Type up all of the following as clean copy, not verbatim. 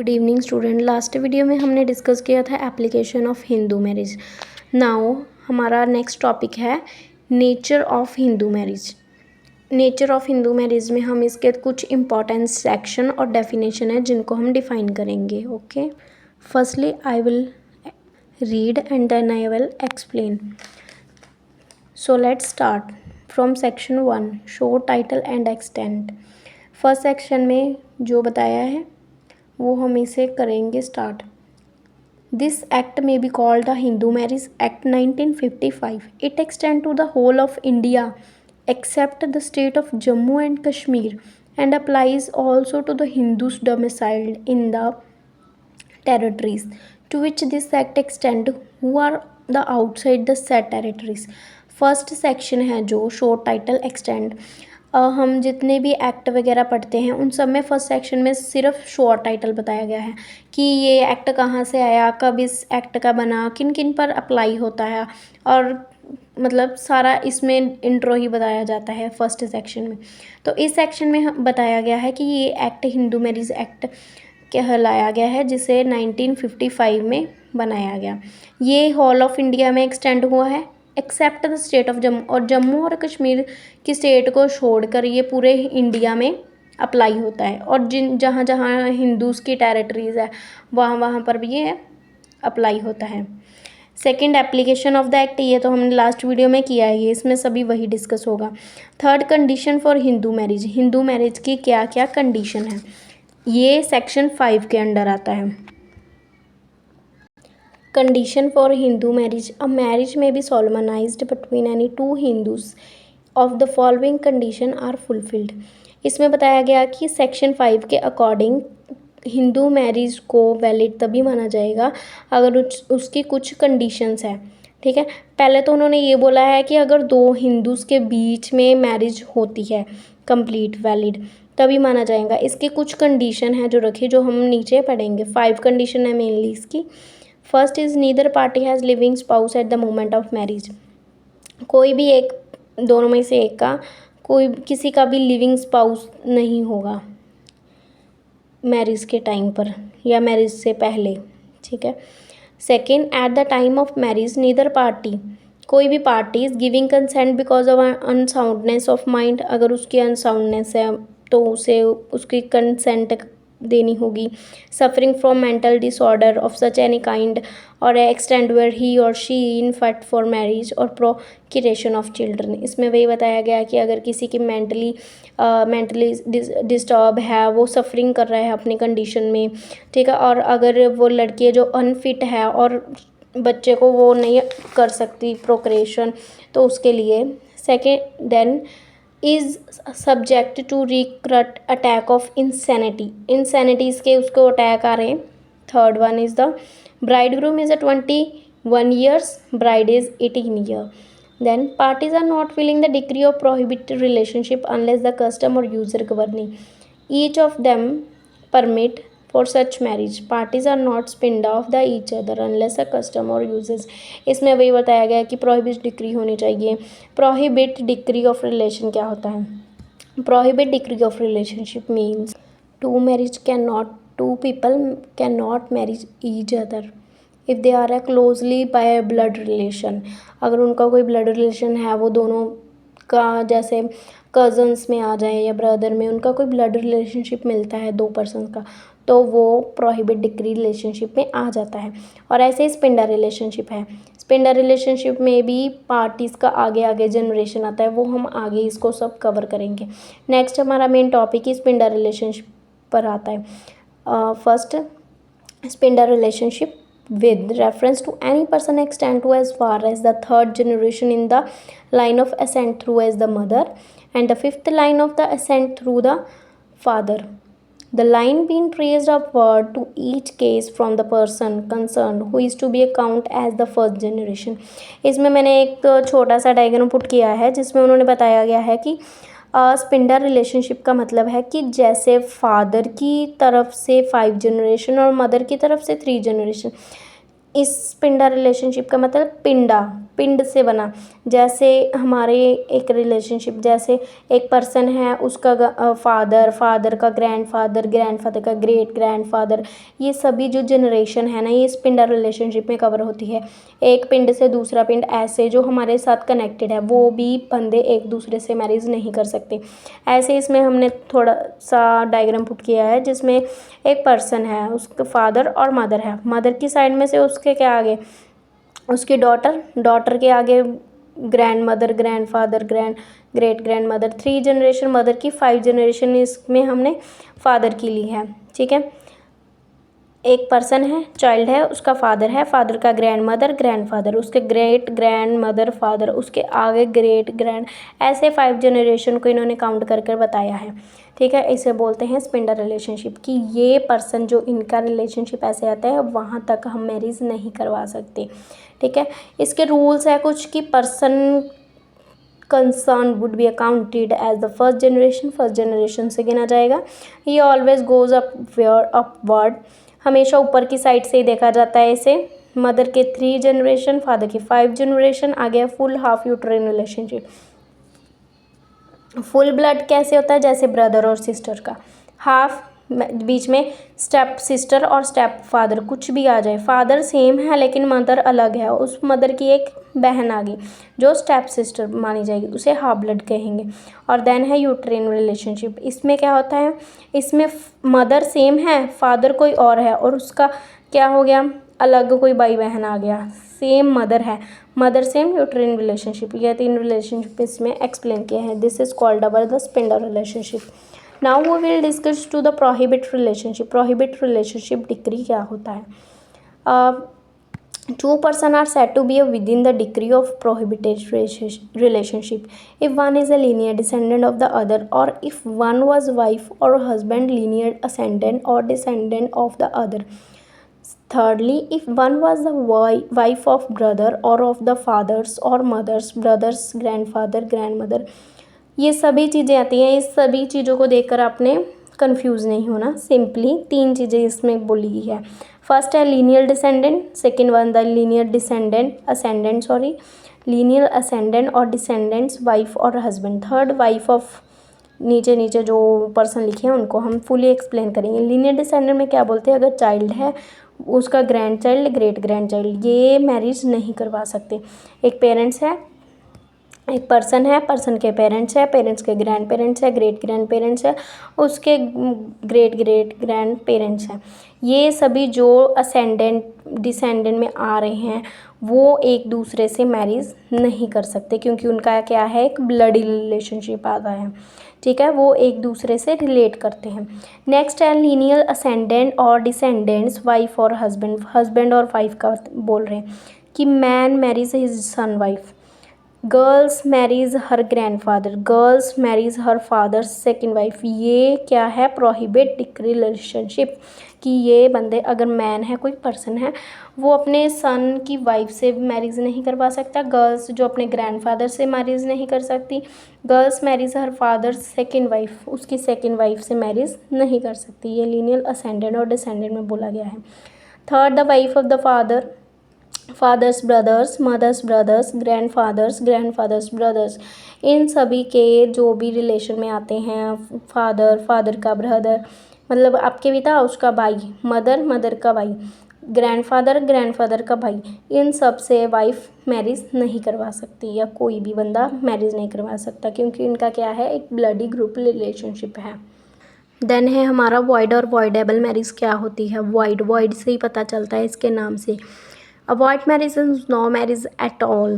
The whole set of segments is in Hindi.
Good evening student. Last video में हमने डिस्कस किया था application of Hindu marriage. Now हमारा नेक्स्ट टॉपिक है nature of Hindu marriage. Nature of Hindu marriage में हम इसके कुछ इंपॉर्टेंट सेक्शन और डेफिनेशन है जिनको हम डिफाइन करेंगे। Okay, firstly I will read and then I will explain. So let's start from section 1, शो title and extent. First section में जो बताया है वो हम इसे करेंगे स्टार्ट। दिस एक्ट में be called the Hindu marriage act 1955। It extend to the whole of India except the state of Jammu and Kashmir and applies also to the Hindus domiciled in the territories to which this act extend who are the outside the said territories। First section है जो शॉर्ट टाइटल एक्सटेंड। हम जितने भी एक्ट वगैरह पढ़ते हैं उन सब में फर्स्ट सेक्शन में सिर्फ शॉर्ट टाइटल बताया गया है कि ये एक्ट कहाँ से आया, कब इस एक्ट का बना, किन किन पर अप्लाई होता है, और मतलब सारा इसमें इंट्रो ही बताया जाता है फर्स्ट सेक्शन में। तो इस सेक्शन में बताया गया है कि ये एक्ट हिंदू मैरिज एक्ट कहलाया गया है जिसे 1955 में बनाया गया। ये होल ऑफ इंडिया में एक्सटेंड हुआ है except the state of Jammu, और जम्मू और कश्मीर की स्टेट को छोड़कर ये पूरे इंडिया में अप्लाई होता है, और जिन जहाँ जहाँ हिंदूज़ की टेरिटरीज़ है वहाँ वहाँ पर भी ये अप्लाई होता है। Second, application of the act, ये तो हमने लास्ट वीडियो में किया है, ये इसमें सभी वही डिस्कस होगा। Third, condition for Hindu marriage. Hindu marriage की क्या क्या कंडीशन है ये सेक्शन 5 के अंडर आता है। Condition for Hindu marriage, a marriage may be solemnized between any two Hindus of the following condition are fulfilled. इसमें बताया गया कि सेक्शन 5 के अकॉर्डिंग हिंदू मैरिज को वैलिड तभी माना जाएगा अगर उसकी कुछ कंडीशंस है। ठीक है, पहले तो उन्होंने ये बोला है कि अगर दो हिंदूज़ के बीच में मैरिज होती है कंप्लीट वैलिड तभी माना जाएगा। इसके कुछ कंडीशन है जो रखी, जो हम नीचे पढ़ेंगे। 5 कंडीशन है मेनली इसकी। First is neither party has living spouse at the moment of marriage. कोई भी एक, दोनों में से एक का, कोई किसी का भी लिविंग स्पाउस नहीं होगा मैरिज के टाइम पर या मैरिज से पहले। ठीक है। Second, eight the time of marriage neither party, कोई भी party is giving consent because of unsoundness of mind, अगर उसकी अनसाउंडनेस है तो उसे उसकी कंसेंट देनी होगी। Suffering from mental disorder of such any kind और एक्सटेंड वेयर ही और शी इन फट फॉर मैरिज और प्रोक्यूरेशन ऑफ चिल्ड्रन। इसमें वही बताया गया कि अगर किसी की मेंटली डिस्टर्ब है, वो सफरिंग कर रहा है अपनी कंडीशन में, ठीक है, और अगर वो लड़की है जो अनफिट है और बच्चे को वो नहीं कर सकती प्रोक्रिएशन, तो उसके लिए। Second, then is subject to recurrent attack of insanities के उसको अटैक आ रहे हैं। Third one is the bride groom is 21 years, bride is 18 year. Then parties are not filling the degree of prohibited relationship unless the custom or user governing each of them permit for such marriage. Parties are not spinned off the each other unless a custom or uses। इसमें वही बताया गया है कि prohibit डिग्री होनी चाहिए। prohibit डिग्री ऑफ रिलेशन क्या होता है? prohibit degree of relationship means two people cannot marry each other if they are a closely by blood relation. अगर उनका कोई ब्लड रिलेशन है, वो दोनों का जैसे कज़न्स में आ जाए या ब्रदर में उनका कोई ब्लड रिलेशनशिप मिलता है दो पर्सन का, तो वो प्रोहिबिट डिग्री रिलेशनशिप में आ जाता है। और ऐसे ही स्पिंडर रिलेशनशिप है। स्पिंडर रिलेशनशिप में भी पार्टीज़ का आगे आगे जनरेशन आता है, वो हम आगे इसको सब कवर करेंगे। नेक्स्ट हमारा मेन टॉपिक ही स्पिंडर रिलेशनशिप पर आता है। First, sapinda relationship with reference to any person extend to as far as the third generation in the line of ascent through as the mother and the fifth line of the ascent through the father, the line being traced upward to each case from the person concerned who is to be account as the first generation। इसमें मैंने एक छोटा सा डायग्राम पुट किया है जिसमें उन्होंने बताया गया है कि स्पिंडर रिलेशनशिप का मतलब है कि जैसे फादर की तरफ से 5 जनरेशन और मदर की तरफ से 3 जनरेशन, इस पिंडा रिलेशनशिप का मतलब पिंडा, पिंड से बना। जैसे हमारे एक रिलेशनशिप, जैसे एक पर्सन है, उसका फादर का ग्रैंडफादर, ग्रैंडफादर का ग्रेट ग्रैंडफादर, ये सभी जो जनरेशन है ना, ये इस पिंडा रिलेशनशिप में कवर होती है। एक पिंड से दूसरा पिंड, ऐसे जो हमारे साथ कनेक्टेड है वो भी बंदे एक दूसरे से मैरिज नहीं कर सकते। ऐसे इसमें हमने थोड़ा सा डायग्राम पुट किया है, जिसमें एक पर्सन है, उसका फादर और मदर है। मदर की साइड में से उसके क्या आगे, उसकी डॉटर के आगे grand mother, grand father, great grand mother, 3 generation mother की, 5 जनरेशन इसमें हमने फादर की ली है। ठीक है, एक पर्सन है, चाइल्ड है, उसका फादर है, फादर का ग्रैंड मदर, ग्रैंड फादर, उसके ग्रेट ग्रैंड मदर, फादर, उसके आगे ग्रेट ग्रैंड, ऐसे 5 जनरेशन को इन्होंने काउंट कर कर बताया है। ठीक है, इसे बोलते हैं स्पिंडल रिलेशनशिप, कि ये पर्सन जो इनका रिलेशनशिप ऐसे आता है वहाँ तक हम मैरिज नहीं करवा सकते। ठीक है, इसके रूल्स है कुछ, कि person concern would be accounted as the first generation से गिना जाएगा। ये ऑलवेज गोज अपवर्ड, हमेशा ऊपर की साइड से ही देखा जाता है इसे। मदर के 3 जनरेशन, फादर की 5 जनरेशन, आ गया full half uterine relationship. Full blood कैसे होता है, जैसे ब्रदर और सिस्टर का। हाफ, बीच में स्टेप सिस्टर और स्टेप फादर, कुछ भी आ जाए, फादर सेम है लेकिन मदर अलग है, उस मदर की एक बहन आ गई जो स्टेप सिस्टर मानी जाएगी, उसे हाफ ब्लड कहेंगे। और देन है यूट्रेन रिलेशनशिप, इसमें क्या होता है, इसमें मदर सेम है, फादर कोई और है, और उसका क्या हो गया, अलग कोई भाई बहन आ गया, सेम मदर है, मदर सेम, यूट्रेन रिलेशनशिप। ये 3 रिलेशनशिप इसमें एक्सप्लेन किए हैं। This is called our the spindle relationship. Now we will discuss to the prohibit relationship. Prohibit relationship degree क्या होता है। Two person are said to be within the degree of prohibited relationship if one is a linear descendant of the other, or if one was wife or husband, linear ascendant or descendant of the other. Thirdly, if one was the wife of brother or of the fathers or mothers, brothers, grandfather, grandmother. ये सभी चीज़ें आती हैं, इस सभी चीज़ों को देखकर आपने कंफ्यूज नहीं होना। सिंपली 3 चीज़ें इसमें बोली गई है। फर्स्ट है linear descendant, second one the linear descendant ascendant, linear ascendant और डिसेंडेंट्स वाइफ और हस्बैंड। थर्ड वाइफ ऑफ, नीचे नीचे जो पर्सन लिखे हैं उनको हम फुली एक्सप्लेन करेंगे। लीनियर डिसेंडेंट में क्या बोलते हैं, अगर चाइल्ड है उसका grand child, great grand child, ये मैरिज नहीं करवा सकते। एक पेरेंट्स है, एक पर्सन है, पर्सन के पेरेंट्स है, पेरेंट्स के ग्रैंड पेरेंट्स है, ग्रेट ग्रैंड पेरेंट्स है, उसके ग्रेट ग्रेट ग्रैंड पेरेंट्स हैं। ये सभी जो असेंडेंट डिसेंडेंट में आ रहे हैं वो एक दूसरे से मैरिज नहीं कर सकते, क्योंकि उनका क्या है, एक ब्लडी रिलेशनशिप आता है। ठीक है, वो एक दूसरे से रिलेट करते हैं। नेक्स्ट है लीनियर असेंडेंट और डिसेंडेंट्स वाइफ और हस्बैंड। हस्बैंड और वाइफ का बोल रहे हैं कि man marriage his son wife, girls marries her grandfather, girls marries her father second wife. ये क्या है, प्रोहिबिट रिलेशनशिप, कि ये बंदे, अगर मैन है, कोई पर्सन है, वो अपने सन की वाइफ से मैरिज नहीं करवा सकता। गर्ल्स जो अपने ग्रैंडफादर से मैरिज नहीं कर सकती। गर्ल्स मैरिज हर फादर सेकेंड वाइफ, उसकी सेकेंड वाइफ से मैरिज नहीं कर सकती। ये लीनियल असेंडेंट और डिसेंडेंट में बोला गया है। Third the wife of the father, father's brothers, mother's brothers, grandfather's brothers, इन सभी के जो भी रिलेशन में आते हैं, फादर का ब्रदर मतलब आपके पिता, उसका भाई, मदर का भाई, ग्रैंडफादर का भाई, इन सब से वाइफ मैरिज नहीं करवा सकती, या कोई भी बंदा मैरिज नहीं करवा सकता, क्योंकि इनका क्या है, एक ब्लडी ग्रुप रिलेशनशिप है। देन है हमारा वॉइड और वॉइडेबल मैरिज क्या होती है। वॉइड से ही पता चलता है इसके नाम से। A void marriage is no marriage at all.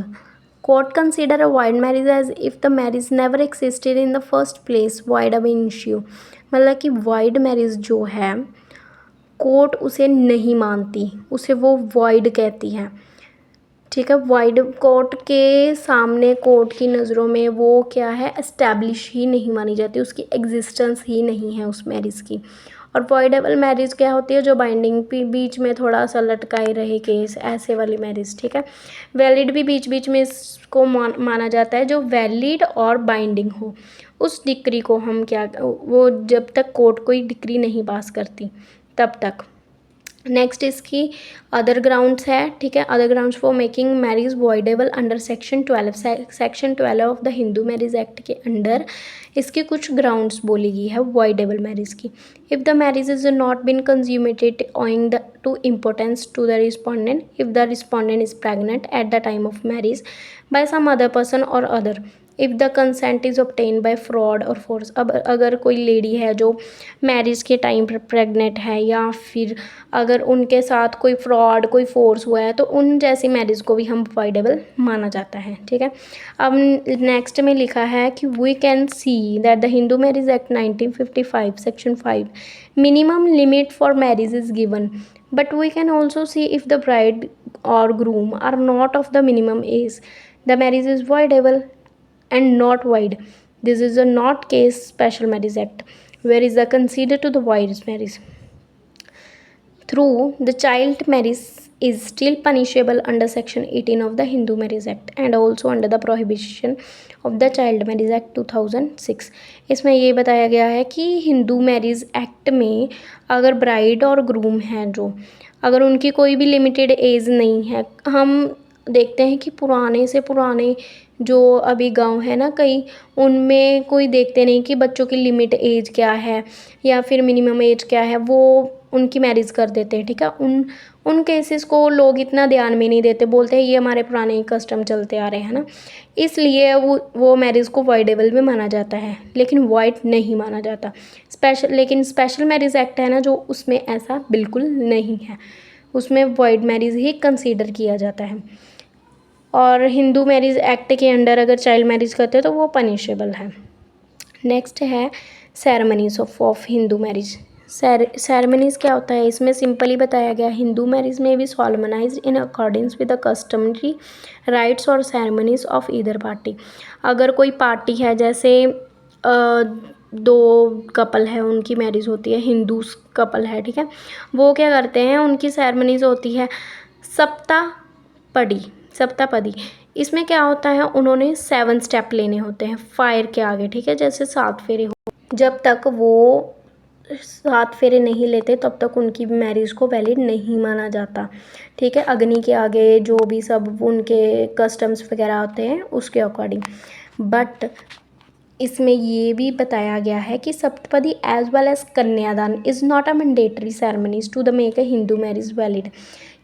Court consider a void marriage as if the marriage never existed in the first place. Void ab initio, मतलब कि void marriage जो है कोर्ट उसे नहीं मानती, उसे वो void कहती है। ठीक है, void कोर्ट के सामने, कोर्ट की नज़रों में वो क्या है, एस्टैब्लिश ही नहीं मानी जाती, उसकी एग्जिस्टेंस ही नहीं है उस मैरिज की। और वॉइडेबल मैरिज क्या होती है, जो बाइंडिंग भी बीच में थोड़ा सा लटकाए रहे केस, ऐसे वाली मैरिज। ठीक है, वैलिड भी बीच बीच में इसको माना जाता है, जो वैलिड और बाइंडिंग हो। उस डिक्री को हम क्या, वो जब तक कोर्ट कोई डिक्री नहीं पास करती तब तक। नेक्स्ट इसकी अदर ग्राउंड्स है, ठीक है। Other grounds for making marriage voidable under section 12, section 12 of the Hindu marriage act के अंडर इसके कुछ ग्राउंड्स बोली गई है वॉइडेबल मैरिज की। If the marriage is not been consummated owing the to impotence to the respondent, if the respondent is pregnant at the time of marriage by some other person और other, if the consent is obtain by fraud और फोर्स। अब अगर कोई लेडी है जो मैरिज के टाइम पर प्रेग्नेंट है या फिर अगर उनके साथ कोई फ्रॉड कोई फोर्स हुआ है तो उन जैसी मैरिज को भी हम वॉइडेबल माना जाता है, ठीक है। अब नेक्स्ट में लिखा है कि we can see that the Hindu marriage act 1955 section 5 minimum limit for marriage is given, but we can also see if the bride और groom are not of the minimum age the marriage is voidable and not void. This is a not case special marriage act where is the considered to the void marriage. Through the child marriage is still punishable under section 18 of the Hindu Marriage Act and also under the prohibition of the Child Marriage Act 2006. इसमें ये बताया गया है कि हिंदू मैरिज एक्ट में अगर ब्राइड और ग्रूम हैं जो अगर उनकी कोई भी लिमिटेड एज नहीं है, हम देखते हैं कि पुराने से पुराने जो अभी गांव है ना कई, उनमें कोई देखते नहीं कि बच्चों की लिमिट एज क्या है या फिर मिनिमम एज क्या है, वो उनकी मैरिज कर देते हैं, ठीक है। उन केसेस को लोग इतना ध्यान में नहीं देते, बोलते हैं ये हमारे पुराने कस्टम चलते आ रहे हैं ना, इसलिए वो मैरिज को वॉइडेबल भी माना जाता है लेकिन वॉइड नहीं माना जाता। लेकिन स्पेशल मैरिज एक्ट है ना जो, उसमें ऐसा बिल्कुल नहीं है, उसमें वॉइड मैरिज ही कंसीडर किया जाता है। और हिंदू मैरिज एक्ट के अंडर अगर चाइल्ड मैरिज करते हैं तो वो पनिशेबल है। नेक्स्ट है ceremonies of Hindu marriage. Ceremonies क्या होता है, इसमें सिंपली बताया गया हिंदू मैरिज में भी solemnized in accordance with the customary rites और सेरेमनीज ऑफ ईदर पार्टी। अगर कोई पार्टी है जैसे दो कपल है उनकी मैरिज होती है, हिंदू कपल है, ठीक है, वो क्या करते हैं उनकी सेरेमनीज होती है सप्तापदी। इसमें क्या होता है उन्होंने 7 स्टेप लेने होते हैं फायर के आगे, ठीक है, जैसे 7 फेरे हो, जब तक वो 7 फेरे नहीं लेते तब तक उनकी मैरिज को वैलिड नहीं माना जाता, ठीक है। अग्नि के आगे जो भी सब उनके कस्टम्स वगैरह होते हैं उसके अकॉर्डिंग। बट इसमें ये भी बताया गया है कि saptapadi as well as kanyadaan is not a mandatory ceremonies to the make a Hindu marriage valid,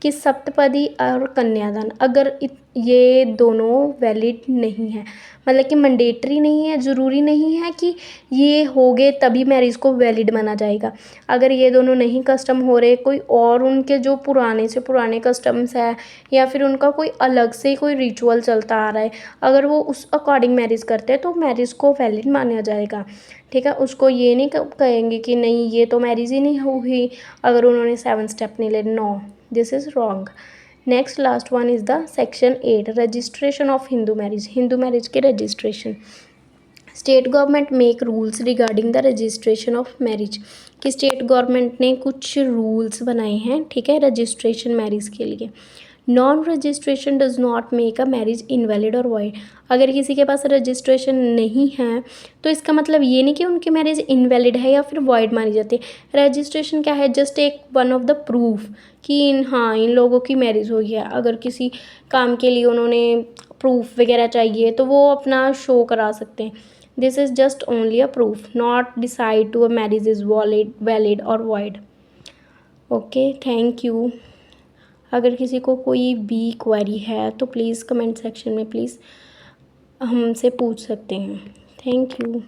कि सप्तपदी और कन्यादान अगर ये दोनों वैलिड नहीं है, मतलब कि मैंडेटरी नहीं है, ज़रूरी नहीं है कि ये हो गए तभी मैरिज को वैलिड माना जाएगा। अगर ये दोनों नहीं कस्टम हो रहे, कोई और उनके जो पुराने से पुराने कस्टम्स है या फिर उनका कोई अलग से कोई रिचुअल चलता आ रहा है, अगर वो उस अकॉर्डिंग मैरिज करते हैं तो मैरिज को वैलिड माना जाएगा, ठीक है। उसको ये नहीं कहेंगे कि नहीं ये तो मैरिज ही नहीं हुई अगर उन्होंने 7 स्टेप नहीं ले, no, this is wrong. Next last one is the section 8 registration of Hindu marriage. Hindu marriage के registration, state government make rules regarding the registration of marriage, कि स्टेट गवर्नमेंट ने कुछ रूल्स बनाए हैं, ठीक है, रजिस्ट्रेशन मैरिज के लिए। Non registration does not make a marriage invalid और वॉइड। अगर किसी के पास रजिस्ट्रेशन नहीं है तो इसका मतलब ये नहीं कि उनकी मैरिज इनवैलिड है या फिर वॉइड मानी जाती है। रजिस्ट्रेशन क्या है, जस्ट एक वन ऑफ द प्रूफ कि इन लोगों की मैरिज हुई है। अगर किसी काम के लिए उन्होंने प्रूफ वगैरह चाहिए तो वो अपना शो करा सकते हैं। This is just only a proof, not decide to a marriage is valid और वॉइड। Okay, thank you. अगर किसी को कोई भी क्वेरी है तो प्लीज़ कमेंट सेक्शन में प्लीज़ हमसे पूछ सकते हैं। Thank you.